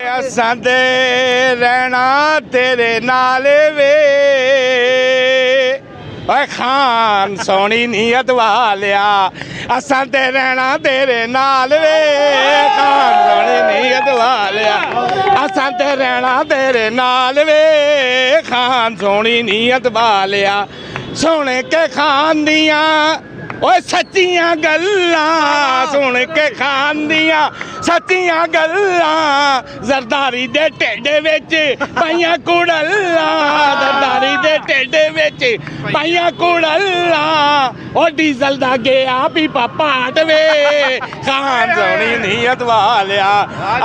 असां ते रहना तेरे नाल वे खान सोनी नीयत वालिया असां ते रहना तेरे नाल वे खान सोनी नीयत वालिया असां ते रहना तेरे नाल वे खान सोनी नीयत वालिया सुन के खान दियां ओए सच्चियां गल्लां सुन के खान दियां सच्चियां गल्लां जरदारी दे ढेडे विच पाइयां कुड़ल्लां जरदारी दे ढेडे विच पाइयां कुड़ल्लां ओ डीजल दा गया पीपा पाट वे खान सोनी नीयत वालिया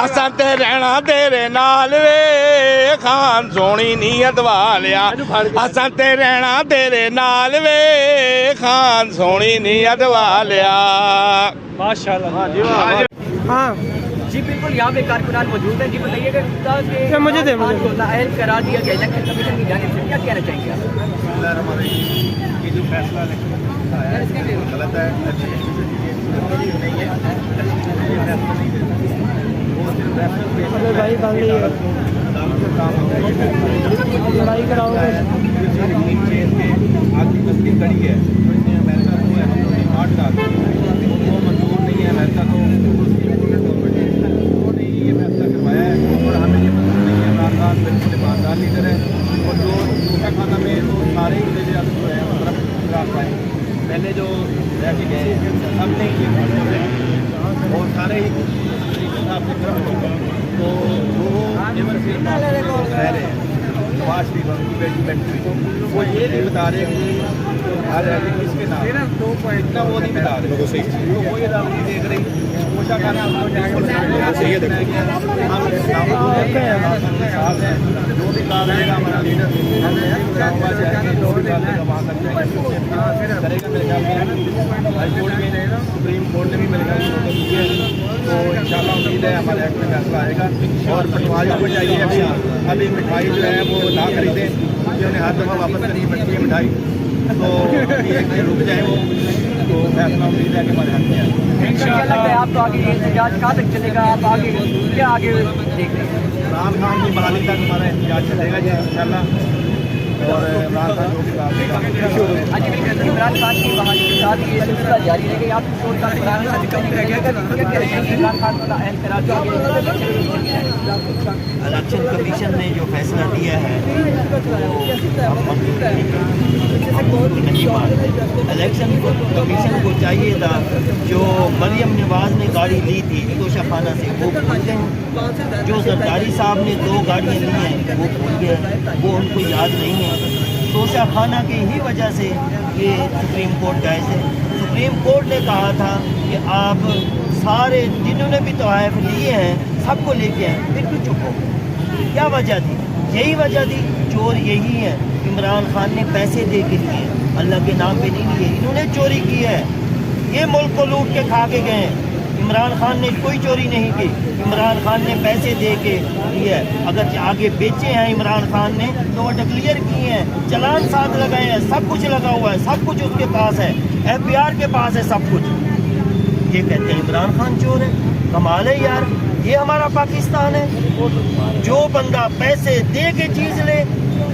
असां ते रहना तेरे नाल वे खान सोनी नीयत वालिया असां ते रहना तेरे नाल वे खान सोनी नीयत वालिया माशाल्लाह। हाँ जी बिल्कुल, यहाँ पे कारकुनान मौजूद हैं। जी बताइएगा कि मुझे नाअहल करार दिया गया इलेक्शन कमीशन की जानिब से, क्या कहना चाहेंगे आप? ये जो फैसला गलत है, भाई लड़ाई कराओ आखिरी तस्वीर कड़ी है अमेरिका को आठ लाख वो मंजूर नहीं है अमेरिका को उन्होंने ये फैसला करवाया है और हमें ये मंजूर नहीं है। इमरान खान बिल्कुल ईमानदार लीडर है और जो दूसरा खाना में तो सारे ही जो है तरफ पाए पहले जो रह के गए सब ने ये और सारे ही हिसाब से तो वो नेवर से रह रहे हैं वाश भी वो ये नहीं बता रहे कि किसके नाम इतना वो नहीं बता रहे तो वो ये नहीं देख रही कोशा खाना जो भी काम रहेगा हमारा लीडर जो भी करेगा मेरे ख्याल में हाई कोर्ट में सुप्रीम कोर्ट ने भी मेरे ख्याल में तो इंशाल्लाह उम्मीद है हमारे हक में फैसला आएगा। और पटवारियों को चाहिए अभी मिठाई जो है वो ना खरीदें क्योंकि उन्हें हर दफ़ा वापस करनी पड़ती है मिठाई तो एक रुक जाए वो तो फैसला उम्मीद है कि हमारे हाथ में आए। क्या लगता है आपको आगे ये इंतजार कहाँ तक चलेगा? आप आगे क्या आगे देख रहे हैं? इमरान खान की बहाली तक हमारा इंतजार चलेगा जी इंशाल्लाह। और इमरान खान जो भी इमरान खान की बहाली के साथ ये सिलसिला जारी रहेगा। आप इमरान खान को नाअहल करार दिया गया इलेक्शन कमीशन ने जो फैसला दिया है हम नहीं मानते। इलेक्शन कमीशन को चाहिए था जो मरियम नवाज ने गाड़ी ली थी तोशाखाना से वो भूल गए, जो सरकारी साहब ने 2 गाड़ियाँ ली हैं वो भूल गए, वो उनको याद नहीं है। तोशाखाना की ही वजह से ये सुप्रीम कोर्ट गए थे। सुप्रीम कोर्ट ने कहा था कि आप सारे जिन्होंने भी तोहफ़ लिए हैं सबको लेके आए, फिर भी चुप हो। क्या वजह थी? यही वजह थी, चोर यही है। इमरान खान ने पैसे दे के लिए, अल्लाह के नाम पे नहीं लिए, इन्होंने चोरी की है। ये मुल्क को लूट के खा के गए हैं। इमरान खान ने कोई चोरी नहीं की, इमरान खान ने पैसे दे के लिए है। अगर आगे बेचे हैं इमरान खान ने तो वो डिक्लेयर किए हैं, चलान साथ लगाए हैं, सब कुछ लगा हुआ है, सब कुछ उसके पास है, FBR के पास है सब कुछ। ये कहते हैं इमरान खान चोर है? कमाल है यार, ये हमारा पाकिस्तान है। जो बंदा पैसे दे के चीज़ ले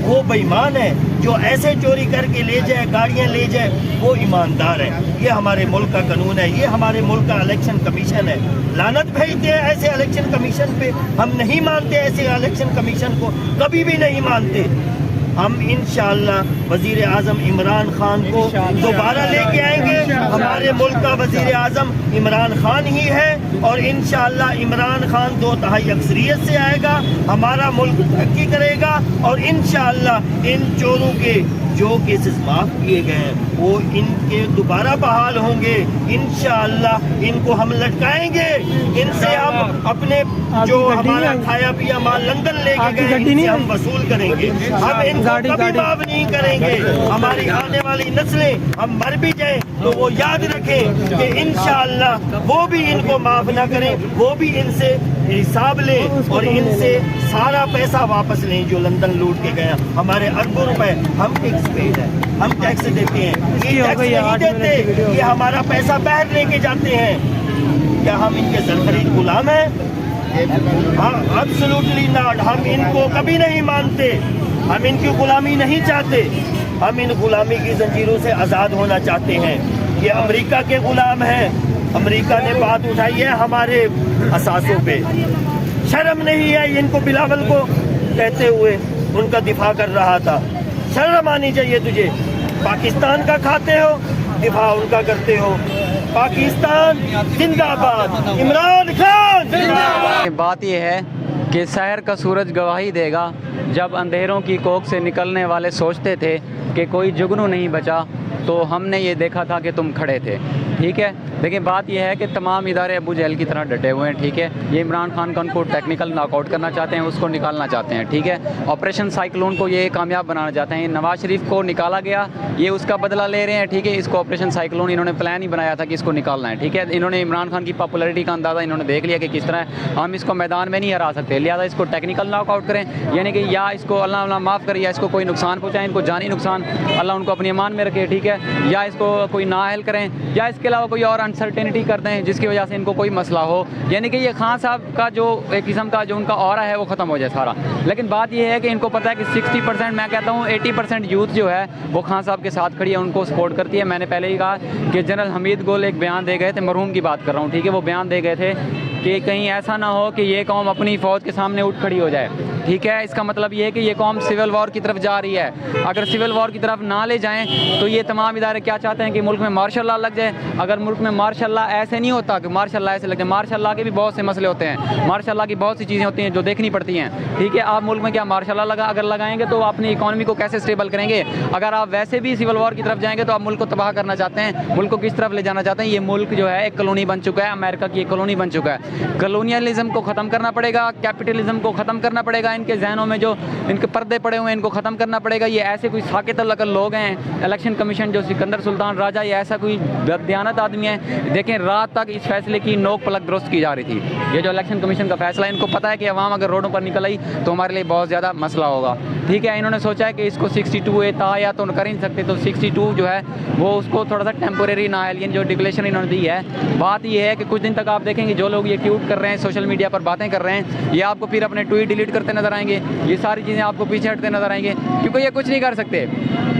वो बेईमान है, जो ऐसे चोरी करके ले जाए, गाड़ियां ले जाए, वो ईमानदार है। ये हमारे मुल्क का कानून है, ये हमारे मुल्क का इलेक्शन कमीशन है। लानत भेजते हैं ऐसे इलेक्शन कमीशन पे, हम नहीं मानते ऐसे इलेक्शन कमीशन को, कभी भी नहीं मानते। हम इंशाअल्लाह वज़ीर आज़म इमरान खान को दोबारा लेके आएंगे। हमारे मुल्क का वज़ीर आज़म इमरान खान ही है और इंशाअल्लाह इमरान खान 2/3 अक्सरियत से आएगा, हमारा मुल्क तरक्की करेगा और इंशाअल्लाह इन चोरों के जो केसेस माफ़ किए गए हैं वो इनके दोबारा बहाल होंगे। इंशाअल्लाह इनको हम लटकाएंगे, इनसे हम अपने जो हमारा खाया पिया माल लंदन लेके गए इनसे हम वसूल करेंगे। हम इनको कभी माफ नहीं करेंगे। हमारी आने वाली नस्लें, हम मर भी जाएं तो वो याद रखें कि इंशाअल्लाह वो भी इनको माफ ना करें, वो भी इनसे हिसाब लें और इनसे सारा पैसा वापस लें जो लंदन लूट के गया। हमारे अरबों रुपए हम टैक्स पेड है, हम टैक्स देते हैं, ये टैक्स नहीं देते, ये हमारा पैसा बाहर लेके जाते हैं। क्या हम इनके सरखरीद गुलाम हैं? हाँ, एब्सोल्युटली नॉट। हम इनको कभी नहीं मानते, हम इनकी गुलामी नहीं चाहते। हम इन गुलामी की जंजीरों से आज़ाद होना चाहते हैं। ये अमेरिका के गुलाम हैं। अमेरिका ने बात उठाई है हमारे असासों पे। शर्म नहीं है इनको, बिलावल को कहते हुए उनका दिफा कर रहा था। शर्म आनी चाहिए तुझे। पाकिस्तान का खाते हो, दिफा उनका करते हो। पाकिस्तान जिंदाबाद, इमरान खान। बात यह है कि शहर का सूरज गवाही देगा। जब अंधेरों की कोख से निकलने वाले सोचते थे कि कोई जुगनू नहीं बचा, तो हमने ये देखा था कि तुम खड़े थे। ठीक है, लेकिन बात यह है कि तमाम इदारे अबू जहल की तरह डटे हुए हैं। ठीक है, ये इमरान खान का उनको टेक्निकल नॉकआउट करना चाहते हैं, उसको निकालना चाहते हैं। ठीक है, ऑपरेशन साइक्लोन को ये कामयाब बनाना चाहते हैं। नवाज शरीफ को निकाला गया, ये उसका बदला ले रहे हैं। ठीक है, इसको ऑपरेशन साइक्लोन इन्होंने प्लान ही बनाया था कि इसको निकालना है। ठीक है, इन्होंने इमरान खान की पॉपुलरिटी का अंदाज़ा इन्होंने देख लिया कि किस तरह हम इसको मैदान में नहीं हरा सकते, लिहाजा इसको टेक्निकल नॉकआउट करें। यानी कि या इसको अल्लाह माफ़ करे, या इसको कोई नुकसान पहुँचाएँ, इनको जानी नुकसान, अल्लाह उनको अपनी अमान में रखे। ठीक है, या इसको कोई नाअहल करें, या इसके अलावा कोई और अनसर्टेनिटी कर दें जिसकी वजह से इनको कोई मसला हो। यानी कि ये खान साहब का जो एक किस्म का जो उनका ऑरा है वो ख़त्म हो जाए सारा। लेकिन बात ये है कि इनको पता है कि 60%, मैं कहता हूँ 80% यूथ जो है वो खान साहब के साथ खड़ी है, उनको सपोर्ट करती है। मैंने पहले ही कहा कि जनरल हमीद गोल एक बयान दे गए थे, मरहूम की बात कर रहा हूँ। ठीक है, वो बयान दे गए थे कि कहीं ऐसा ना हो कि ये कौम अपनी फ़ौज के सामने उठ खड़ी हो जाए। ठीक है, इसका मतलब ये है कि ये कौम सिविल वॉर की तरफ जा रही है। अगर सिविल वॉर की तरफ ना ले जाएं तो ये तमाम इदारे क्या चाहते हैं कि मुल्क में मार्शल लॉ लग जाए। अगर मुल्क में मार्शल लॉ ऐसे नहीं होता कि मार्शल लॉ ऐसे लगे, मार्शल लॉ के भी बहुत से मसले होते हैं, मार्शल लॉ की बहुत सी चीज़ें होती हैं जो देखनी पड़ती हैं। ठीक है, आप मुल्क में क्या मार्शल लॉ अगर लगाएंगे तो अपनी इकॉनमी को कैसे स्टेबल करेंगे? अगर आप वैसे भी सिविल वॉर की तरफ जाएंगे तो आप मुल्क को तबाह करना चाहते हैं, मुल्क को किस तरफ ले जाना चाहते हैं? ये मुल्क जो है एक कॉलोनी बन चुका है, अमेरिका की एक कॉलोनी बन चुका है। कॉलोनियलिज्म को ख़त्म करना पड़ेगा, कैपिटलिज्म को ख़त्म करना पड़ेगा, इनके जहनों में जो इनके पर्दे पड़े हुए हैं इनको ख़त्म करना पड़ेगा। ये ऐसे कोई साकित अगर लोग हैं, इलेक्शन कमीशन जो सिकंदर सुल्तान राजा, ये ऐसा कोई दयानत आदमी है। देखें, रात तक इस फैसले की नोक पलक दुरुस्त की जा रही थी। ये जो इलेक्शन कमीशन का फैसला है, इनको पता है कि अवाम अगर रोडों पर निकल आई तो हमारे लिए बहुत ज़्यादा मसला होगा। ठीक है, इन्होंने सोचा है कि इसको 62A था या तो कर ही नहीं सकते, तो 62 जो है वो उसको थोड़ा सा टेम्पोरेरी नाअहलियन जो डिक्लेरेशन इन्होंने दी है। बात ये है कि कुछ दिन तक आप देखेंगे जो लोग ये ट्वीट कर रहे हैं, सोशल मीडिया पर बातें कर रहे हैं, ये आपको फिर अपने ट्वीट डिलीट करते नजर आएंगे। ये सारी चीज़ें आपको पीछे हटते नजर आएंगे, क्योंकि ये कुछ नहीं कर सकते।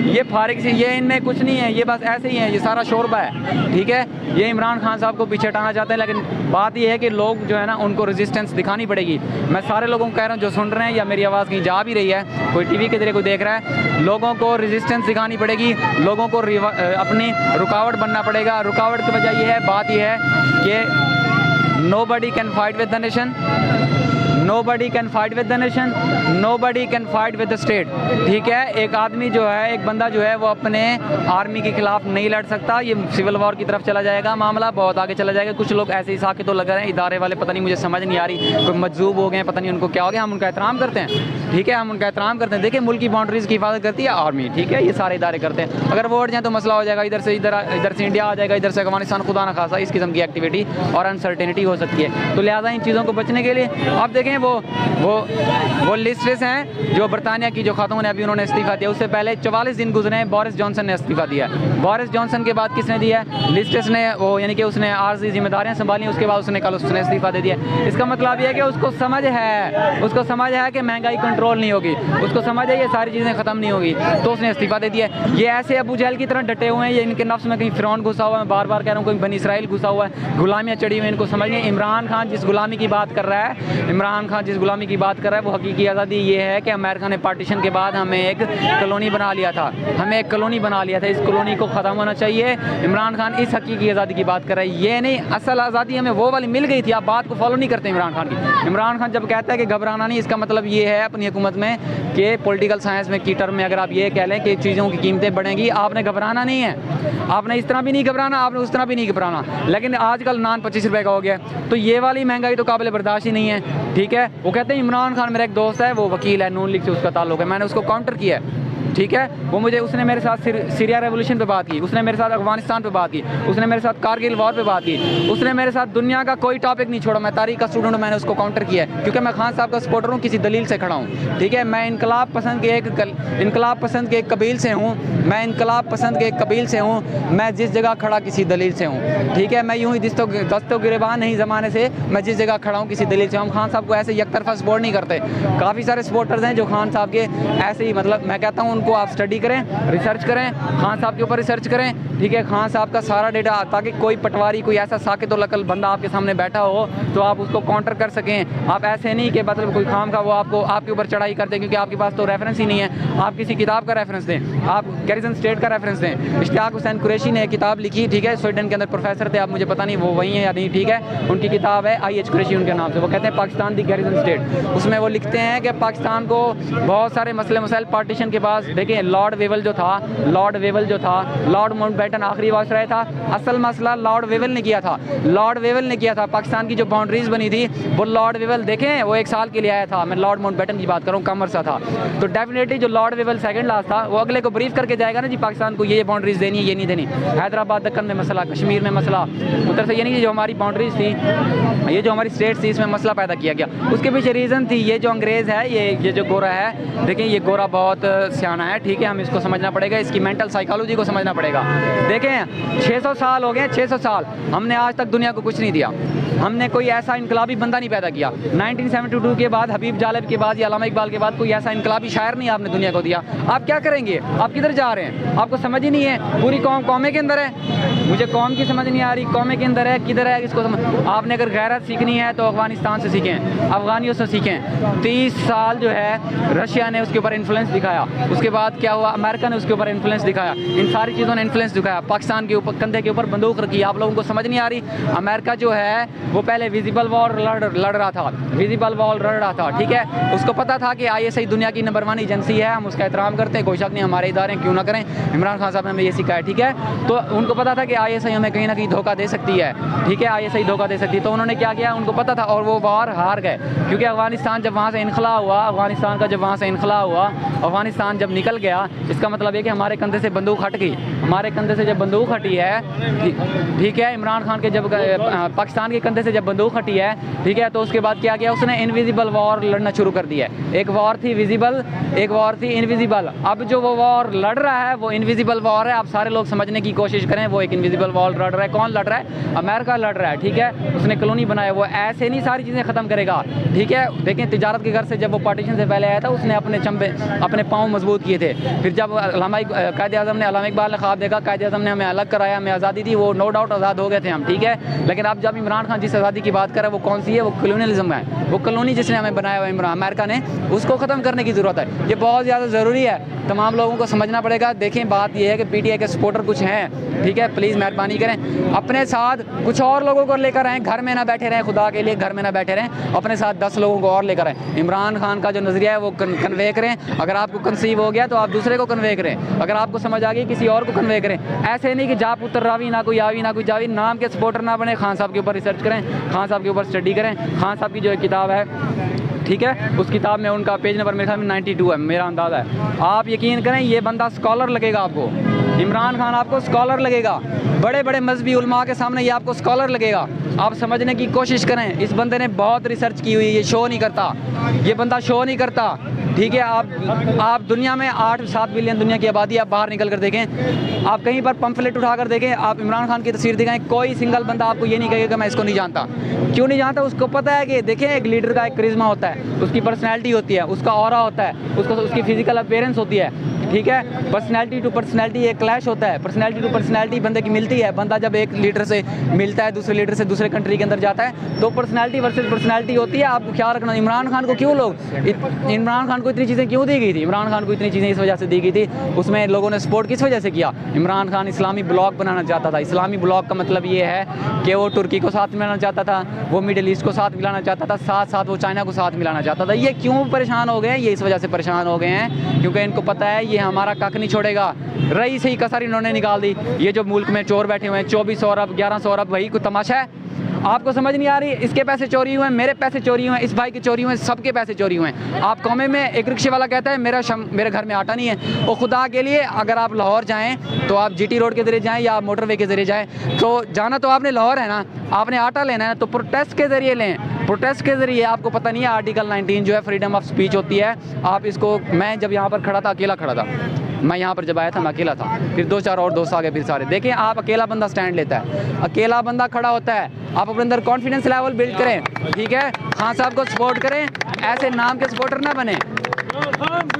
ये फारिग से, ये इनमें कुछ नहीं है, ये बस ऐसे ही है, ये सारा शोरबा है। ठीक है, ये इमरान खान साहब को पीछे हटाना चाहते हैं। लेकिन बात ये है कि लोग जो है ना, उनको रेजिस्टेंस दिखानी पड़ेगी। मैं सारे लोगों को कह रहा हूँ जो सुन रहे हैं या मेरी आवाज़ कहीं जा भी रही है, कोई टीवी के जरिए कोई देख रहा है, लोगों को रेजिस्टेंस दिखानी पड़ेगी, लोगों को अपनी रुकावट बनना पड़ेगा। रुकावट की वजह यह है, बात यह है कि nobody can fight with the nation, nobody can fight with the nation, nobody can fight with the state। ठीक है, एक आदमी जो है, एक बंदा जो है वो अपने आर्मी के खिलाफ नहीं लड़ सकता। ये सिविल वॉर की तरफ चला जाएगा, मामला बहुत आगे चला जाएगा। कुछ लोग ऐसे ही साके तो लगा रहे हैं, इदारे वाले पता नहीं, मुझे समझ नहीं आ रही, कोई मजजूब हो गए, पता नहीं उनको क्या हो गया। हम उनका एहतराम करते हैं। ठीक है, हम उनका एहतराम करते हैं। देखिए, मुल्क की बाउंड्रीज़ की हिफाजत करती है आर्मी। ठीक है, ये सारे इदारे करते हैं। अगर वो उठ जाए तो मसला हो जाएगा, इधर से इंडिया आ जाएगा, इधर से अफगानिस्तान, खुदा ना खासा इस किस्म की एक्टिविटी और अनसर्टेनिटी हो सकती है। तो लिहाजा इन चीज़ों को बचने के लिए आप देखें, वो लिस्ट्रेस हैं जो बरतानिया की जो खातून है, अभी उन्होंने इस्तीफ़ा दिया। उससे पहले 44 दिन गुजरे हैं, बोरिस जॉनसन ने इस्तीफ़ा दिया। बोरिस जॉनसन के बाद किसने दिया? लिस्ट्रेस ने, वो यानी कि उसने आर्जी जिम्मेदारियां संभाली, उसके बाद उसने कल उसने इस्तीफ़ा दे दिया। इसका मतलब यह है कि उसको समझ है कि महंगाई कंट्रोल नहीं होगी, उसको समझ है ये सारी चीज़ें ख़त्म नहीं होगी, तो उसने इस्तीफ़ा दे दिया। ये ऐसे अबू जहल की तरह डटे हुए हैं, ये इनके नफ्स में कहीं फ़िरौन घुसा हुआ है, बार बार कह रहा हूँ, कोई बनी इसराइल घुसा हुआ है, गुलामियाँ चढ़ी हुई हैं। इनको समझ नहीं। इमरान खान जिस गुलामी की बात कर रहा है, इमरान खान जिस गुलामी की बात कर रहा है, वो हकीकी आज़ादी ये है कि अमेरिका ने पार्टीशन के बाद हमें एक कॉलोनी बना लिया था, इस कॉलोनी को ख़त्म होना चाहिए। इमरान खान इस हकीकी आज़ादी की बात कर रहा है, ये नहीं असल आज़ादी हमें वो वाली मिल गई थी। आप बात को फॉलो नहीं करते इमरान खान की। इमरान खान जब कहता है कि घबराना नहीं, इसका मतलब ये है अपनी हुकूमत में कि पॉलिटिकल साइंस में की टर्म में अगर आप ये कह लें कि चीज़ों की कीमतें बढ़ेंगी, आपने घबराना नहीं है। आपने इस तरह भी नहीं घबराना, आपने उस तरह भी नहीं घबराना। लेकिन आजकल नान 25 रुपये का हो गया, तो ये वाली महंगाई तो काबिल बर्दाश्त ही नहीं है। ठीक है, वो कहते हैं इमरान खान मेरा एक दोस्त है, वो वकील है, नून लीग से उसका ताल्लुक है। मैंने उसको काउंटर किया है, ठीक है। वो मुझे उसने मेरे साथ सीरिया रेवोल्यूशन पे बात की, उसने मेरे साथ अफगानिस्तान पे बात की, उसने मेरे साथ कारगिल वॉर पे बात की, उसने मेरे साथ दुनिया का कोई टॉपिक नहीं छोड़ा। मैं तारीख का स्टूडेंट हूँ, मैंने उसको काउंटर किया है क्योंकि मैं खान साहब का सपोर्टर हूँ, किसी दलील से खड़ा हूँ, ठीक है। मैं इनकलाब पसंद के एक कबील से हूँ, मैं इनकलाब पसंद के एक कबील से हूँ, मैं जिस जगह खड़ा किसी दलील से हूँ, ठीक है। मैं यूँ ही दस्तो गिरबान नहीं ज़माने से, मैं जिस जगह खड़ा हूँ किसी दलील से। हम खान साहब को ऐसे एक तरफा सपोर्ट नहीं करते। काफ़ी सारे सपोर्टर्स हैं जो खान साहब के ऐसे ही, मतलब मैं कहता हूँ उनको आप स्टडी करें, रिसर्च करें, खान साहब के ऊपर रिसर्च करें, ठीक है। खान साहब का सारा डेटा, ताकि कोई पटवारी, कोई ऐसा साकित और लकल बंदा आपके सामने बैठा हो तो आप उसको काउंटर कर सकें। आप ऐसे नहीं कि मतलब कोई खाम का वो आपको आपके ऊपर चढ़ाई करते क्योंकि आपके पास तो रेफरेंस ही नहीं है। आप किसी किताब का रेफरेंस दें, आप गैरिसन स्टेट का रेफरेंस दें। इश्तियाक हुसैन कुरैशी ने एक किताब लिखी, ठीक है, स्वीडन के अंदर प्रोफेसर थे, आप मुझे पता नहीं वो वही है या नहीं, ठीक है। उनकी किताब है IH कुरैशी उनके नाम से, वो कहते हैं पाकिस्तान दी गैरिसन स्टेट। उसमें वो लिखते हैं कि पाकिस्तान को बहुत सारे मसले मसाइल पार्टीशन के बाद, देखिए लॉर्ड वेवल जो था, लॉर्ड माउंटबेटन आखिरी वायसराय था, असल मसला लॉर्ड वेवल ने किया था, लॉर्ड वेवल ने किया था। पाकिस्तान की जो बाउंड्रीज बनी थी वो लॉर्ड वेवल, देखें वो 1 साल के लिए आया था, मैं लॉर्ड माउंटबेटन की बात कर रहा हूँ, कम अरसा था। तो डेफिनेटली जो लॉर्ड वेवल सेकंड लास्ट था वो अगले को ब्रीफ करके जाएगा ना जी, पाकिस्तान को ये बाउंड्रीज देनी है, ये नहीं देनी। हैदराबाद दक्कन में मसला, कश्मीर में मसला, उधर से ये नहीं, जो हमारी बाउंड्रीज थी, ये जो हमारी स्टेट थी, इसमें मसला पैदा किया गया। उसके पीछे रीज़न थी ये जो अंग्रेज़ है, ये जो गोरा है, देखिए ये गोरा बहुत सियाना है, ठीक है, हम इसको समझना पड़ेगा, इसकी मेंटल साइकोलॉजी को समझना पड़ेगा। देखें 600 साल हो गए, 600 साल हमने आज तक दुनिया को कुछ नहीं दिया, हमने कोई ऐसा इनकलाबी बंदा नहीं पैदा किया। 1972 के बाद, हबीब जालिब के बाद या अल्लामा इकबाल के बाद कोई ऐसा इनकलाबी शायर नहीं आपने दुनिया को दिया। आप क्या करेंगे, आप किधर जा रहे हैं, आपको समझ ही नहीं है। पूरी कौम कौमे के अंदर है, मुझे कौम की समझ नहीं आ रही, कौमे के अंदर है, किधर है, इसको समझ। आपने अगर गैरत सीखनी है तो अफगानिस्तान से सीखें, अफगानियों से सीखें। 30 साल जो है रशिया ने उसके ऊपर इन्फ्लुएंस दिखाया, उसके बाद क्या हुआ, अमेरिका ने उसके ऊपर इन्फ्लुएंस दिखाया, इन सारी चीज़ों ने इन्फ्लुएंस दिखाया। पाकिस्तान के ऊपर कंधे के ऊपर बंदूक रखी, आप लोगों को समझ नहीं आ रही। अमेरिका जो है वो पहले विजिबल वॉर लड़ रहा था, विजिबल वॉर लड़ रहा था, ठीक है। उसको पता था कि ISI दुनिया की नंबर 1 एजेंसी है, हम उसका एहतराम करते हैं, कोई शक नहीं, हमारे इदारे क्यों ना करें। इमरान खान साहब ने हमें ये सिखाया, ठीक है। तो उनको पता था कि ISI हमें कहीं ना कहीं धोखा दे सकती है, ठीक है, ISI धोखा दे सकती है। तो उन्होंने क्या किया, उनको पता था, और वो वॉर हार गए क्योंकि अफगानिस्तान जब वहाँ से इनखला हुआ, अफगानिस्तान का जब वहाँ से इनखला हुआ, अफगानिस्तान जब निकल गया, इसका मतलब ये कि हमारे कंधे से बंदूक हट गई। हमारे कंधे से जब बंदूक हटी है, ठीक है, इमरान खान के जब पाकिस्तान के कंधे से जब बंदूक हटी है, ठीक है, तो उसके बाद क्या किया, उसने इनविजिबल वॉर लड़ना शुरू कर दिया। एक वॉर थी विजिबल, एक वॉर थी इनविजिबल। अब जो वो वॉर लड़ रहा है वो इनविजिबल वॉर है। आप सारे लोग समझने की कोशिश करें, वो एक इनविजिबल वॉर लड़ रहा है। कौन लड़ रहा है, अमेरिका लड़ रहा है, ठीक है, उसने कॉलोनी बनाया। वो ऐसे नहीं सारी चीज़ें ख़त्म करेगा, ठीक है। देखें तिजारत के घर से जब वो पार्टीशन से पहले आया था, उसने अपने चंबे, अपने पाँव मजबूत किए थे। फिर जब कायद आज़म ने, अल्लामा इकबाल ने ख्वाब देखा, कायद आज़म ने हमें अलग कराया, हमें आज़ादी दी, वो नो डाउट आज़ाद हो गए थे हम, ठीक है। लेकिन अब जब इमरान खान जिस आज़ादी की बात कर रहा है वो कौन सी है, वो कॉलोनियलिज्म है। वो कॉलोनी जिसने हमें बनाया हुआ इमरान अमेरिका ने, उसको ख़त्म करने की ज़रूरत है। ये बहुत ज़्यादा ज़रूरी है, तमाम लोगों को समझना पड़ेगा। देखें बात यह है कि PTI के सपोर्टर कुछ हैं, ठीक है, प्लीज़ मेहरबानी करें, अपने साथ कुछ और लोगों को लेकर आएँ, घर में ना बैठे रहें, खुदा के लिए घर में ना बैठे रहें, अपने साथ 10 लोगों को और लेकर आएँ। इमरान खान का जो नज़रिया है वो कन्वे करें। अगर आपको कंसीव हो गया तो आप दूसरे को कन्वे करें, अगर आपको समझ आ गई किसी और को कन्वे करें। ऐसे नहीं कि जा पुत्र रावी, ना कोई आवी ना कोई जावी, नाम के सपोर्टर ना बने। खान साहब के ऊपर रिसर्च करें, खान साहब के ऊपर स्टडी करें। खान साहब की जो एक किताब है, ठीक है, उस किताब में उनका पेज नंबर मेरे ख्याल में 92 है, मेरा अंदाज़ा है। आप यकीन करें ये बंदा स्कॉलर लगेगा आपको, इमरान खान आपको स्कॉलर लगेगा, बड़े बड़े मजहबी उलमा के सामने ये आपको स्कॉलर लगेगा। आप समझने की कोशिश करें, इस बंदे ने बहुत रिसर्च की हुई है, ये शो नहीं करता, ये बंदा शो नहीं करता, ठीक है। आप दुनिया में 8-7 बिलियन दुनिया की आबादी, आप बाहर निकल कर देखें, आप कहीं पर पंफलेट उठा कर देखें, आप इमरान खान की तस्वीर दिखाएं, कोई सिंगल बंदा आपको ये नहीं कहेगा कि मैं इसको नहीं जानता। क्यों नहीं जानता, उसको पता है कि देखें एक लीडर का एक करिश्मा होता है, उसकी पर्सनैलिटी होती है, उसका ऑरा होता है, उसकी फिजिकल अपीयरेंस होती है, ठीक है। पर्सनैलिटी टू पर्सनैलिटी एक क्लैश होता है, पर्सनैलिटी टू पर्सनैलिटी बंदे की मिलती है। बंदा जब एक लीडर से मिलता है, दूसरे लीडर से दूसरे कंट्री के अंदर जाता है, तो पर्सनैलिटी वर्सेस पर्सनैलिटी होती है। आपको ख्याल रखना, इमरान खान को क्यों इमरान खान को इतनी चीज़ें क्यों दी गई थी, इमरान खान को इतनी चीज़ें इस वजह से दी गई थी, उसमें लोगों ने सपोर्ट किस वजह से किया। इमरान खान इस्लामी ब्लॉक बनाना चाहता था। इस्लामी ब्लॉक का मतलब ये है कि वो तुर्की को साथ मिलाना चाहता था, वो मिडिल ईस्ट को साथ मिलाना चाहता था, साथ साथ वो चाइना को साथ मिलाना चाहता था। ये क्यों परेशान हो गए हैं, ये इस वजह से परेशान हो गए हैं क्योंकि इनको पता है ये हमारा कख नहीं छोड़ेगा। रही सही कसर इन्होंने निकाल दी। ये जो मुल्क में चोर बैठे हुए हैं, 2400 अरब 1100 अरब, वही कोई तमाशा है। आपको समझ नहीं आ रही? इसके पैसे चोरी हुए हैं, मेरे पैसे चोरी हुए हैं, इस भाई के चोरी हुए हैं, सबके पैसे चोरी हुए हैं। आप कौमे में एक रिक्शे वाला कहता है मेरे घर में आटा नहीं है। और खुदा के लिए अगर आप लाहौर जाएँ तो आप GT रोड के ज़रिए जाएँ या आप मोटरवे के ज़रिए जाएँ, तो जाना तो आपने लाहौर है ना, आपने आटा लेना है तो प्रोटेस्ट के ज़रिए लें। प्रोटेस्ट के ज़रिए आपको पता नहीं है आर्टिकल 19 जो है फ्रीडम ऑफ स्पीच होती है, आप इसको, मैं जब यहाँ पर खड़ा था अकेला खड़ा था, मैं यहाँ पर जब आया था मैं अकेला था, फिर 2-4 और दोस्त आ गए, फिर सारे देखें। आप अकेला बंदा स्टैंड लेता है, अकेला बंदा खड़ा होता है, आप अपने अंदर कॉन्फिडेंस लेवल बिल्ड करें, ठीक है। खान साहब को सपोर्ट करें, ऐसे नाम के सपोर्टर ना बने,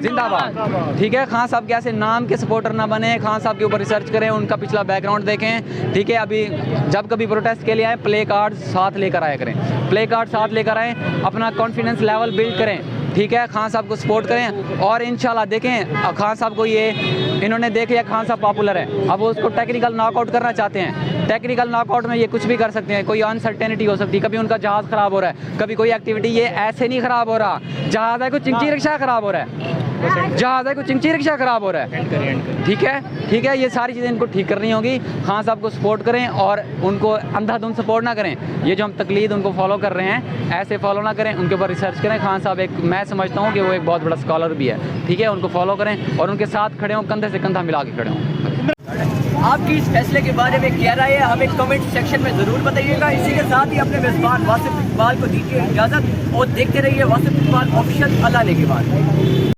जिंदाबाद, ठीक है। खान साहब के ऐसे नाम के सपोर्टर ना बने, खान साहब के ऊपर रिसर्च करें, उनका पिछला बैकग्राउंड देखें, ठीक है। अभी जब कभी प्रोटेस्ट के लिए आए प्ले कार्ड साथ लेकर आया करें, प्ले कार्ड साथ लेकर आएँ, अपना कॉन्फिडेंस लेवल बिल्ड करें, ठीक है। खान साहब को सपोर्ट करें और इंशाल्लाह देखें खान साहब को, ये इन्होंने देख लिया खान साहब पॉपुलर है, अब वो उसको टेक्निकल नॉकआउट करना चाहते हैं। टेक्निकल नॉकआउट में ये कुछ भी कर सकते हैं, कोई अनसर्टेनिटी हो सकती है, कभी उनका जहाज़ ख़राब हो रहा है, कभी कोई एक्टिविटी, ये ऐसे नहीं ख़राब हो रहा, जहाज़ है कोई चिंची रिक्शा ख़राब हो रहा है, जहाज़ है कोई चिंची रिक्शा ख़राब हो रहा है, ठीक है, ठीक है। ये सारी चीज़ें इनको ठीक करनी होगी। खान साहब को सपोर्ट करें और उनको अंधाधुंध सपोर्ट ना करें। ये जो हम तकलीद उनको फॉलो कर रहे हैं ऐसे फॉलो ना करें, उनके ऊपर रिसर्च करें। खान साहब एक, मैं समझता हूँ कि वो एक बहुत बड़ा स्कॉलर भी है, ठीक है। उनको फॉलो करें और उनके साथ खड़े हों, कंधे से कंधा मिला के खड़े हों। आपकी इस फैसले के बारे में क्या राय है, हमें कमेंट सेक्शन में ज़रूर बताइएगा। इसी के साथ ही अपने मेज़बान वासिफ इकबाल को दीजिए इजाज़त और देखते रहिए वासिफ इकबाल ऑफिशियल। अल्लाह ने के बाद।